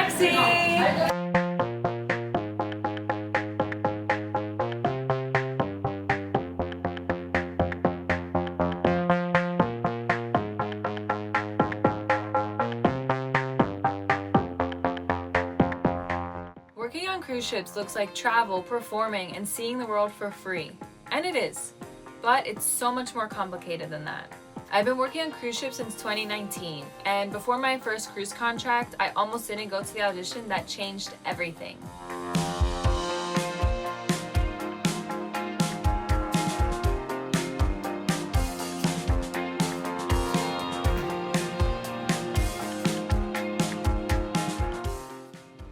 taxi! Working on cruise ships looks like travel, performing, and seeing the world for free. And it is. But it's so much more complicated than that. I've been working on cruise ships since 2019, and before my first cruise contract, I almost didn't go to the audition that changed everything.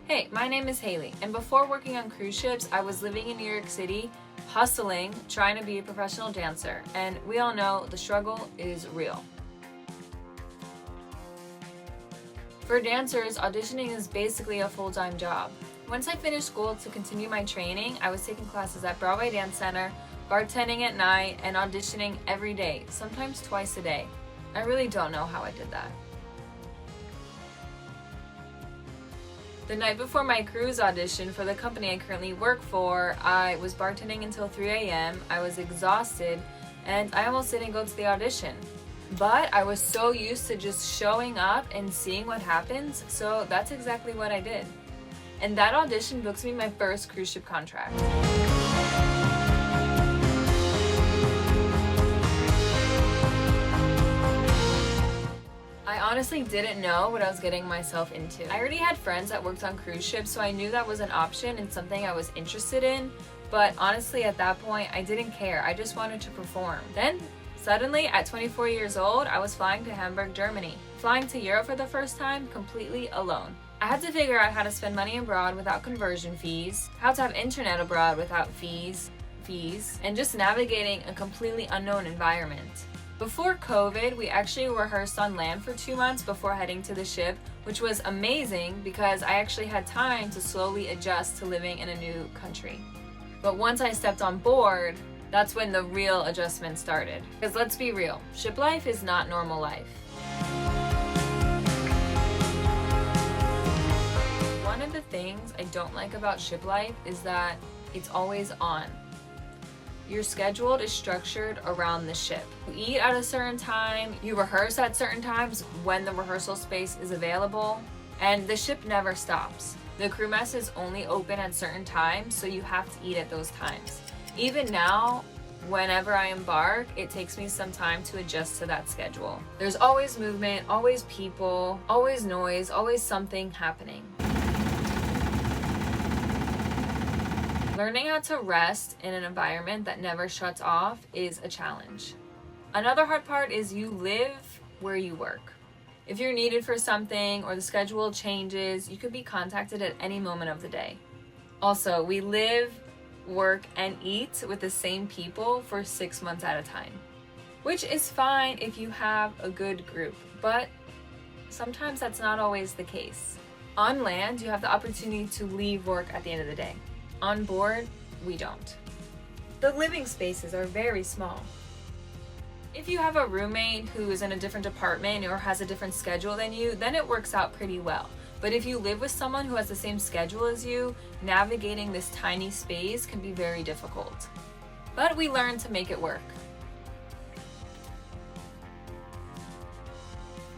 Hey, my name is Haley, and before working on cruise ships, I was living in New York City, hustling, trying to be a professional dancer, and we all know the struggle is real. For dancers, auditioning is basically a full-time job. Once I finished school to continue my training, I was taking classes at Broadway Dance Center, bartending at night, and auditioning every day, sometimes twice a day. I really don't know how I did that. The night before my cruise audition for the company I currently work for, I was bartending until 3 a.m., I was exhausted, and I almost didn't go to the audition. But I was so used to just showing up and seeing what happens, so that's exactly what I did. And that audition booked me my first cruise ship contract. I honestly didn't know what I was getting myself into. I already had friends that worked on cruise ships, so I knew that was an option and something I was interested in, but honestly at that point I didn't care. I just wanted to perform. Then suddenly at 24 years old, I was flying to Hamburg, Germany, flying to Europe for the first time completely alone. I had to figure out how to spend money abroad without conversion fees, how to have internet abroad without fees, and just navigating a completely unknown environment. Before COVID, we actually rehearsed on land for 2 months before heading to the ship, which was amazing because I actually had time to slowly adjust to living in a new country. But once I stepped on board, that's when the real adjustment started. Because let's be real, ship life is not normal life. One of the things I don't like about ship life is that it's always on. Your schedule is structured around the ship. You eat at a certain time, you rehearse at certain times when the rehearsal space is available, and the ship never stops. The crew mess is only open at certain times, so you have to eat at those times. Even now, whenever I embark, it takes me some time to adjust to that schedule. There's always movement, always people, always noise, always something happening. Learning how to rest in an environment that never shuts off is a challenge. Another hard part is you live where you work. If you're needed for something or the schedule changes, you could be contacted at any moment of the day. Also, we live, work, and eat with the same people for 6 months at a time, which is fine if you have a good group, but sometimes that's not always the case. On land, you have the opportunity to leave work at the end of the day. On board, we don't. The living spaces are very small. If you have a roommate who is in a different department or has a different schedule than you, then it works out pretty well. But if you live with someone who has the same schedule as you, navigating this tiny space can be very difficult. But we learn to make it work.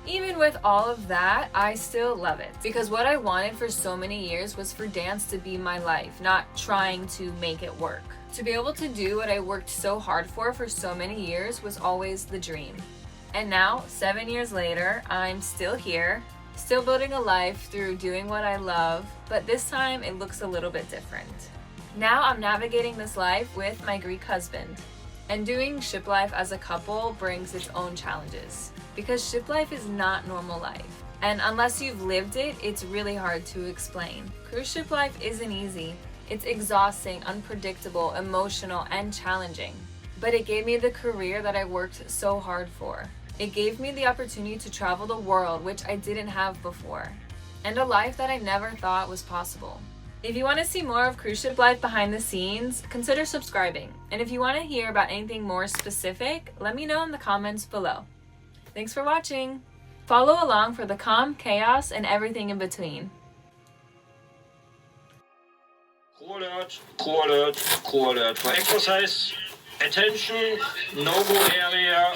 Even with all of that, I still love it. Because what I wanted for so many years was for dance to be my life, not trying to make it work. To be able to do what I worked so hard for so many years was always the dream. And now, 7 years later, I'm still here, still building a life through doing what I love, but this time it looks a little bit different. Now I'm navigating this life with my Greek husband. And doing ship life as a couple brings its own challenges. Because ship life is not normal life. And unless you've lived it, it's really hard to explain. Cruise ship life isn't easy. It's exhausting, unpredictable, emotional, and challenging. But it gave me the career that I worked so hard for. It gave me the opportunity to travel the world, which I didn't have before. And a life that I never thought was possible. If you want to see more of cruise ship life behind the scenes, consider subscribing. And if you want to hear about anything more specific, let me know in the comments below. Thanks for watching. Follow along for the calm, chaos, and everything in between. Crew alert for exercise. Attention, no-go area